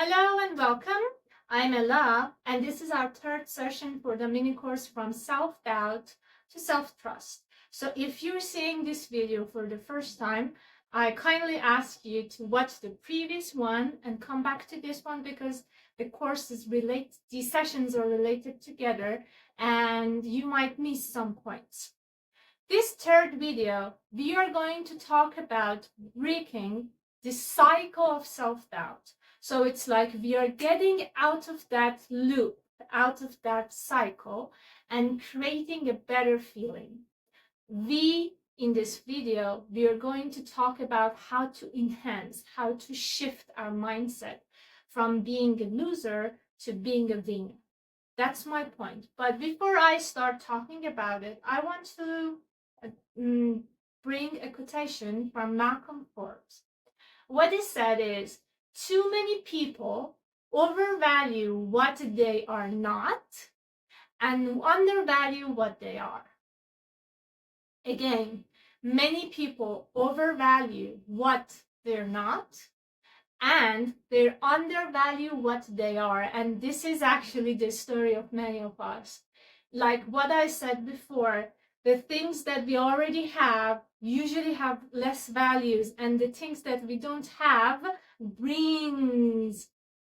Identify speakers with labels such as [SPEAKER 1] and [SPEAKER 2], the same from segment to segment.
[SPEAKER 1] Hello and welcome. I'm Ella, and this is our third session for the mini course from self-doubt to self-trust. So if you're seeing this video for the first time, I kindly ask you to watch the previous one and come back to this one because the course is related, these sessions are related together and you might miss some points. This third video, we are going to talk about breaking the cycle of self-doubt. So it's like we are getting out of that loop, out of that cycle, and creating a better feeling. In this video, we are going to talk about how to enhance, how to shift our mindset from being a loser to being a winner. That's my point. But before I start talking about it, I want to bring a quotation from Malcolm Forbes. What he said is, too many people overvalue what they are not and undervalue what they are. Again, many people overvalue what they're not and they undervalue what they are. And this is actually the story of many of us. Like what I said before, the things that we already have usually have less values, and the things that we don't have brings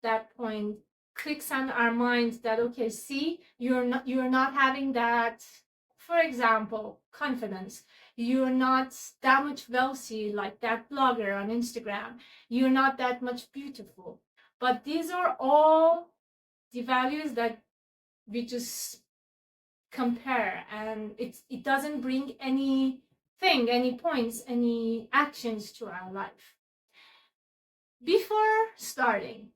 [SPEAKER 1] that point, clicks on our minds that, okay, see, you're not having that, for example, confidence. You're not that much wealthy like that blogger on Instagram. You're not that much beautiful. But these are all the values that we just compare, and it doesn't bring anything, any points, any actions to our life. Before starting,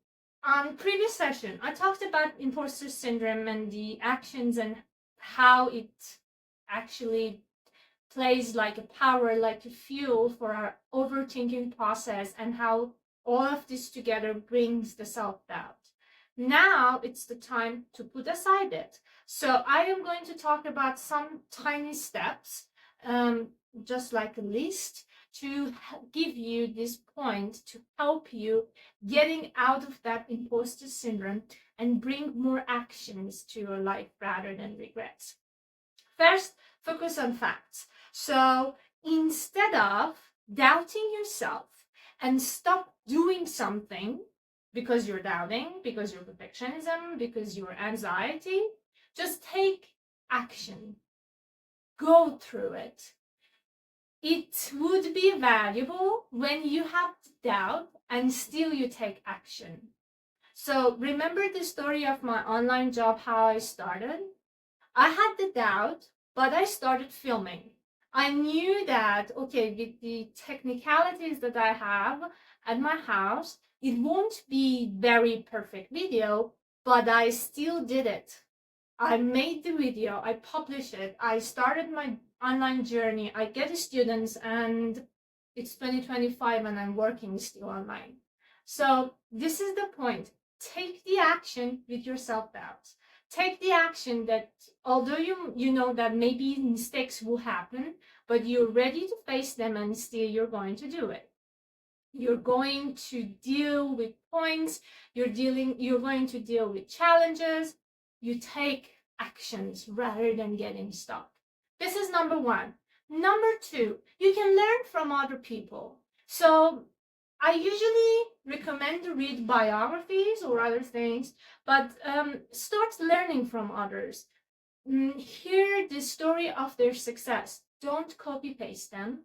[SPEAKER 1] on previous session, I talked about imposter syndrome and the actions and how it actually plays like a power, like a fuel for our overthinking process, and how all of this together brings the self-doubt. Now it's the time to put aside it. So I am going to talk about some tiny steps, just like a list, to give you this point to help you getting out of that imposter syndrome and bring more actions to your life rather than regrets. First, focus on facts. So instead of doubting yourself and stop doing something because you're doubting, because your perfectionism, because your anxiety, just take action. Go through it. It would be valuable when you have doubt and still you take action. So remember the story of my online job, how I started? I had the doubt, but I started filming. I knew that, okay, with the technicalities that I have at my house, it won't be very perfect video, but I still did it. I made the video, I published it, I started my online journey, I get the students, and it's 2025 and I'm working still online. So this is the point. Take the action with your self-doubts. Take the action that although you know that maybe mistakes will happen, but you're ready to face them and still you're going to do it. You're going to deal with points, you're going to deal with challenges. You take actions rather than getting stuck. This is number one. Number two, you can learn from other people. So I usually recommend to read biographies or other things, but start learning from others. Hear the story of their success. Don't copy paste them.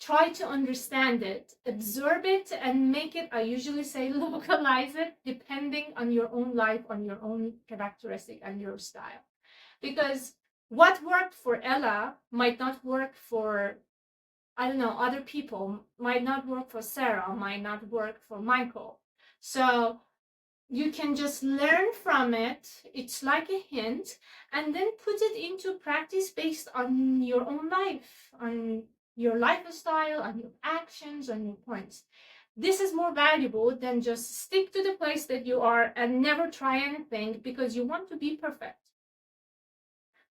[SPEAKER 1] Try to understand it, absorb it, and make it, I usually say, localize it depending on your own life, on your own characteristic and your style. Because what worked for Ella might not work for, I don't know, other people, might not work for Sarah, might not work for Michael. So you can just learn from it. It's like a hint, and then put it into practice based on your own life, on your lifestyle, on your actions, on your points. This is more valuable than just stick to the place that you are and never try anything because you want to be perfect.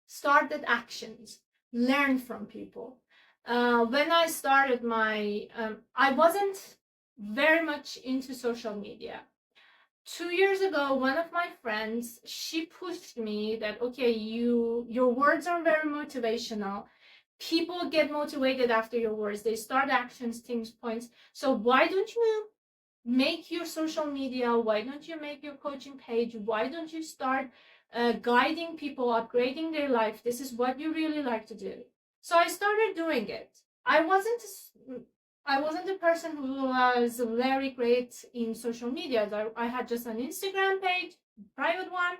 [SPEAKER 1] Start at actions. Learn from people. When I started I wasn't very much into social media. 2 years ago, one of my friends, she pushed me that, okay, your words are very motivational. People get motivated after your words. They start actions, things, points. So why don't you make your social media? Why don't you make your coaching page? Why don't you start guiding people, upgrading their life? This is what you really like to do. So I started doing it. I wasn't a person who was very great in social media. I had just an Instagram page, private one.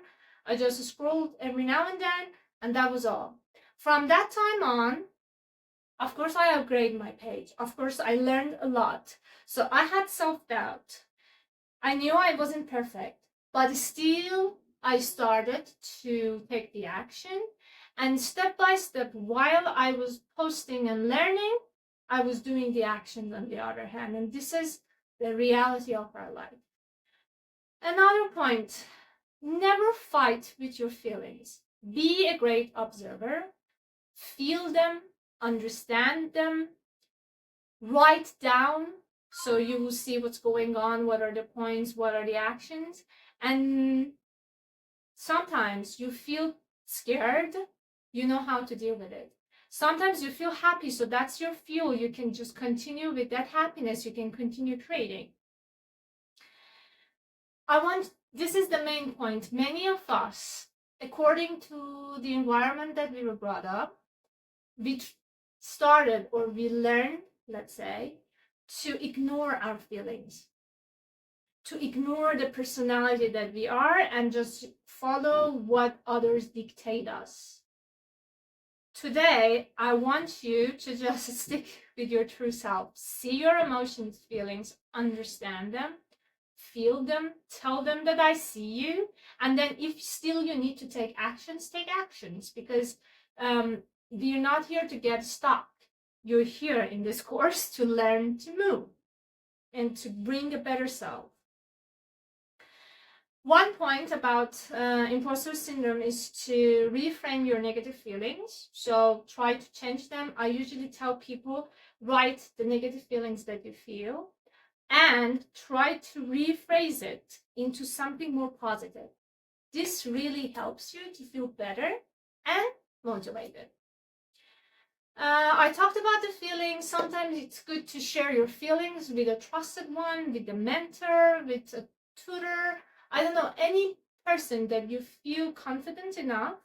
[SPEAKER 1] I just scrolled every now and then, and that was all. From that time on, of course, I upgraded my page. Of course, I learned a lot. So I had self-doubt. I knew I wasn't perfect, but still I started to take the action. And step by step, while I was posting and learning, I was doing the actions on the other hand. And this is the reality of our life. Another point, never fight with your feelings. Be a great observer. Feel them, understand them, write down so you will see what's going on, what are the points, what are the actions. And sometimes you feel scared, you know how to deal with it. Sometimes you feel happy, so that's your fuel. You can just continue with that happiness. You can continue trading. This is the main point. Many of us, according to the environment that we were brought up, we started or we learned, let's say, to ignore our feelings, to ignore the personality that we are and just follow what others dictate us. Today, I want you to just stick with your true self. See your emotions, feelings, understand them, feel them, tell them that I see you. And then if still you need to take actions, take actions, because we're not here to get stuck. You're here in this course to learn to move and to bring a better self. One point about imposter syndrome is to reframe your negative feelings. So try to change them. I usually tell people, write the negative feelings that you feel and try to rephrase it into something more positive. This really helps you to feel better and motivated. I talked about the feelings. Sometimes it's good to share your feelings with a trusted one, with a mentor, with a tutor. I don't know, any person that you feel confident enough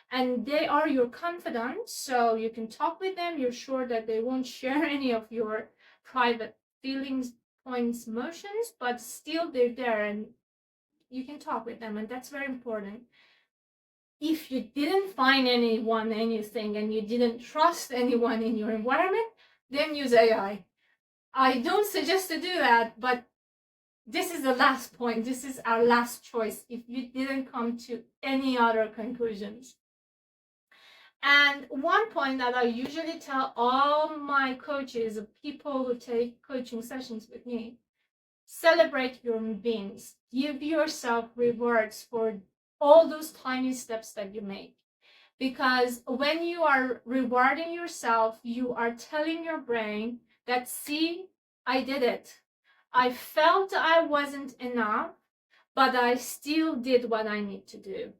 [SPEAKER 1] and they are your confidant, so you can talk with them. You're sure that they won't share any of your private feelings, points, emotions, but still they're there and you can talk with them, and that's very important. If you didn't find anyone, anything, and you didn't trust anyone in your environment, then use AI. I don't suggest to do that, but this is the last point. This is our last choice if you didn't come to any other conclusions. And one point that I usually tell all my coaches, people who take coaching sessions with me, celebrate your wins. Give yourself rewards for all those tiny steps that you make. Because when you are rewarding yourself, you are telling your brain that, see, I did it. I felt I wasn't enough, but I still did what I need to do.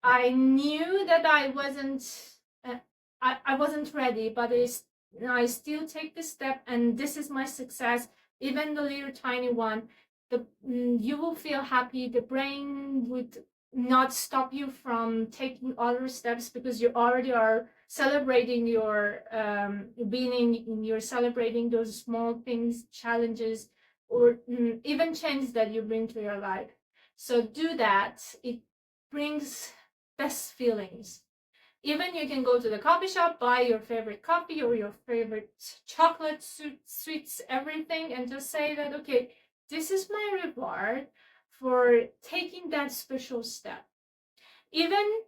[SPEAKER 1] I knew that I wasn't ready, but I still take the step, and this is my success, even the little tiny one. You will feel happy. The brain would not stop you from taking other steps because you already are celebrating your winning. You're celebrating those small things, challenges, or even change that you bring to your life. So do that. It brings best feelings. Even you can go to the coffee shop, buy your favorite coffee or your favorite chocolate, sweets, everything, and just say that, okay, this is my reward for taking that special step. Even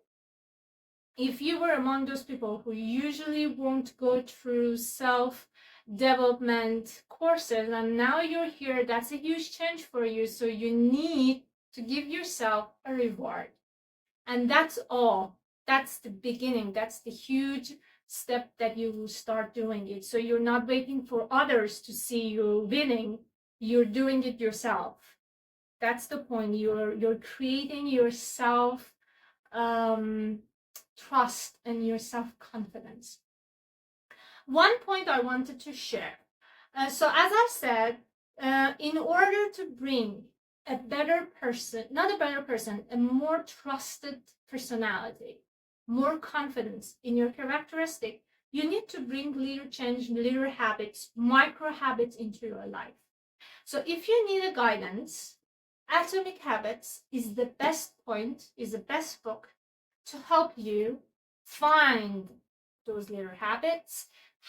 [SPEAKER 1] if you were among those people who usually won't go through self-development courses, and now you're here, that's a huge change for you. So you need to give yourself a reward. And that's all. That's the beginning. That's the huge step that you will start doing it. So you're not waiting for others to see you winning. You're doing it yourself. That's the point. You're creating your self trust and your self-confidence. One point I wanted to share. So as I said, in order to bring a better person, not a better person, a more trusted personality, more confidence in your characteristic, you need to bring little change, little habits, micro habits into your life. So if you need a guidance, Atomic Habits is the best point, is the best book to help you find those little habits,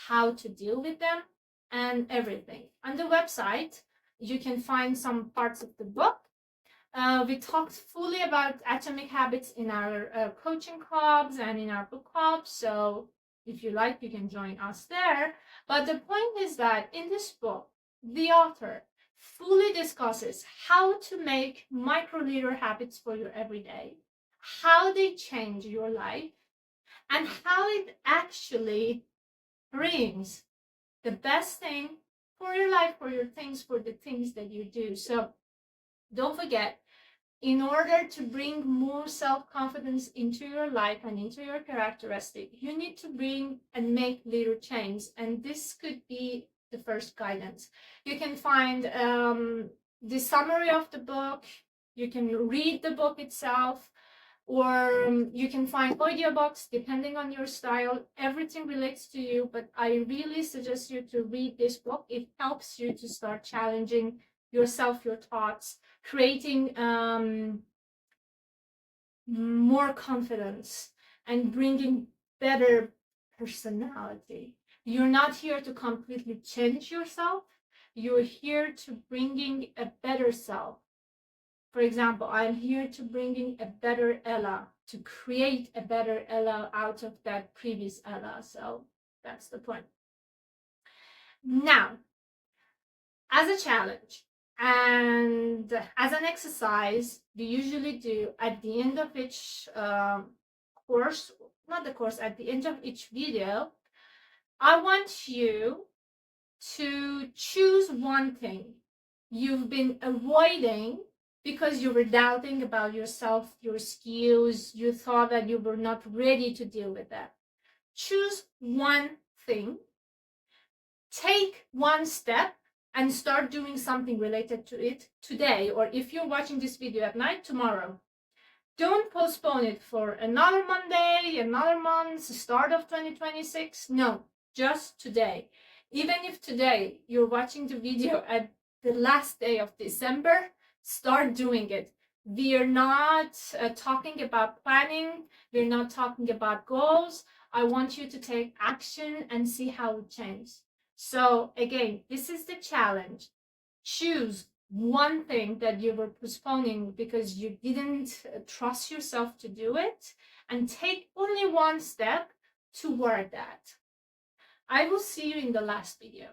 [SPEAKER 1] how to deal with them, and everything. On the website, you can find some parts of the book. We talked fully about Atomic Habits in our coaching clubs and in our book clubs. So if you like, you can join us there. But the point is that in this book, the author fully discusses how to make micro little habits for your everyday, how they change your life, and how it actually brings the best thing for your life, for your things, for the things that you do. So don't forget, in order to bring more self-confidence into your life and into your characteristic, you need to bring and make little changes. And this could be the first guidance. You can find the summary of the book. You can read the book itself, or you can find audiobooks depending on your style. Everything relates to you, but I really suggest you to read this book. It helps you to start challenging yourself, your thoughts, creating more confidence and bringing better personality. You're not here to completely change yourself. You're here to bringing a better self. For example, I'm here to bringing a better Ella, to create a better Ella out of that previous Ella. So that's the point. Now, as a challenge and as an exercise, we usually do at the end of each course, not the course, at the end of each video, I want you to choose one thing you've been avoiding because you were doubting about yourself, your skills, you thought that you were not ready to deal with that. Choose one thing, take one step, and start doing something related to it today, or if you're watching this video at night, tomorrow. Don't postpone it for another Monday, another month, start of 2026. No, just today. Even if today you're watching the video at the last day of December, start doing it. We are not talking about planning. We're not talking about goals. I want you to take action and see how it changes. So again, this is the challenge. Choose one thing that you were postponing because you didn't trust yourself to do it, and take only one step toward that. I will see you in the last video.